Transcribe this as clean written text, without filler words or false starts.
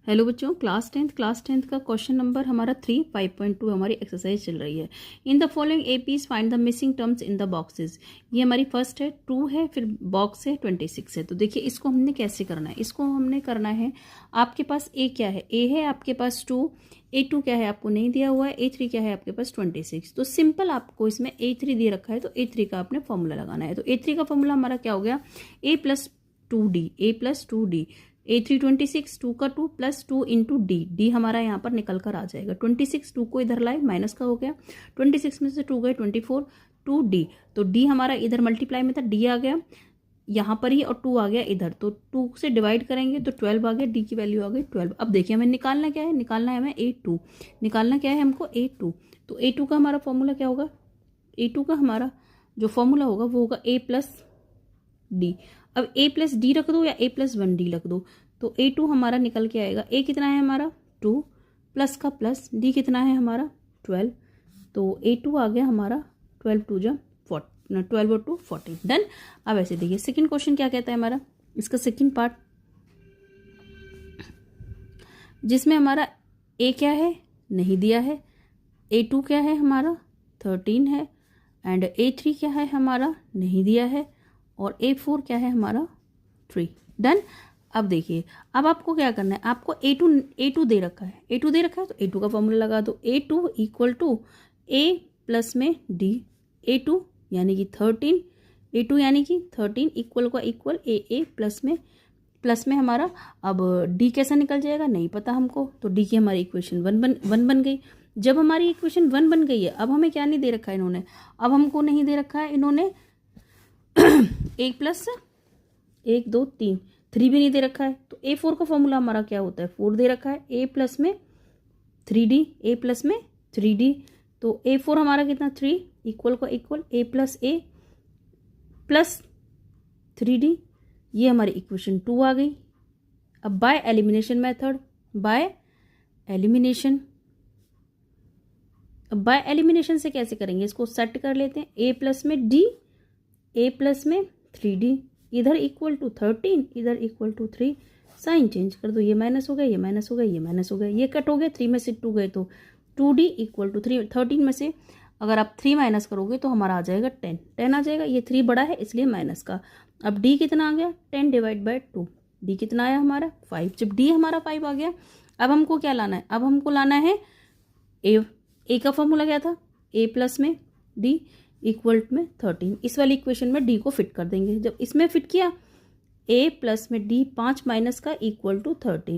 Hello बच्चों, class tenth का question number हमारा 3 5.2 हमारी एक्सरसाइज चल रही है। In the following APs find the missing terms in the boxes. ये हमारी फर्स्ट है, 2 है, फिर बॉक्स है 26 है। तो देखिए इसको हमने कैसे करना है। इसको हमने करना है, आपके पास ए क्या है, ए है आपके पास 2, A2 क्या है आपको नहीं दिया हुआ है, A3 क्या है आपके पास 26। तो सिंपल आपको इसमें A3 दे रखा है तो A3 का आपने फॉर्मूला लगाना है। तो A3 का फॉर्मूला हमारा क्या हो गया, A+2D, A+2D, A3 26, 2 का 2 प्लस 2 इंटू डी हमारा यहाँ पर निकल कर आ जाएगा। 26, 2 को इधर लाए, माइनस का हो गया, 26 में से 2 गए 24, 2D, तो डी हमारा इधर मल्टीप्लाई में था, डी आ गया यहाँ पर ही और 2 आ गया इधर, तो 2 से डिवाइड करेंगे तो 12 आ गया, डी की वैल्यू आ गई 12। अब देखिए हमें निकालना क्या है, निकालना है हमें A2, निकालना क्या है हमको A2। तो A2 का हमारा फॉर्मूला क्या होगा, A2 का हमारा जो फॉर्मूला होगा वो होगा A+D। अब A+D रख दो या A+1D रख दो, तो A2 हमारा निकल के आएगा, A कितना है हमारा 2 प्लस का प्लस, D कितना है हमारा 12, तो A2 आ गया हमारा 12 2 जा 12 और 2 14। डन। अब ऐसे देखिए सेकंड क्वेश्चन क्या कहता है हमारा, इसका सेकंड पार्ट जिसमें हमारा A क्या है नहीं दिया है, A2 क्या है हमारा 13 है, एंड A3 क्या है हमारा नहीं दिया है, और A4 क्या है हमारा 3। डन। अब देखिए अब आपको क्या करना है, आपको A2 दे रखा है, A2 दे रखा है तो A2 का फॉर्मूला लगा दो। A2 equal to A plus में D, A2 यानी कि 13, A2 यानी कि 13 इक्वल का इक्वल A प्लस में हमारा, अब D कैसा निकल जाएगा नहीं पता हमको, तो D की हमारी इक्वेशन वन बन गई। जब हमारी इक्वेशन 1 बन गई है, अब हमें क्या नहीं दे रखा है इन्होंने, अब हमको नहीं दे रखा है इन्होंने 1 प्लस 1 2 3 3 भी नहीं दे रखा है, तो A4 का फॉर्मूला हमारा क्या होता है 4 दे रखा है, A प्लस में 3D, तो A4 हमारा कितना 3 इक्वल का इक्वल A प्लस 3D, ये हमारी इक्वेशन 2 आ गई। अब by elimination method, by elimination से कैसे करेंगे, इसको सेट कर लेते हैं, A प्लस में D, A प्लस में 3D, इधर इक्वल टू 13, इधर इक्वल टू 3, साइन चेंज कर दो, ये माइनस हो गया, ये माइनस हो गया, ये माइनस हो गया, ये कट हो गया, 3 में से 2 गए तो 2D इक्वल टू 3, 13 में से अगर आप 3 माइनस करोगे तो हमारा आ जाएगा 10 आ जाएगा, ये 3 बड़ा है इसलिए माइनस का। अब D कितना आ गया 10 डिवाइड बाई 2, D कितना आया हमारा 5। जब D हमारा 5 आ गया, अब हमको क्या लाना है, अब हमको लाना है A का फॉर्मूला क्या था, A प्लस में D इक्वल में 13, इस वाली इक्वेशन में D को फिट कर देंगे। जब इसमें फिट किया A प्लस में D 5 माइनस का इक्वल टू 13,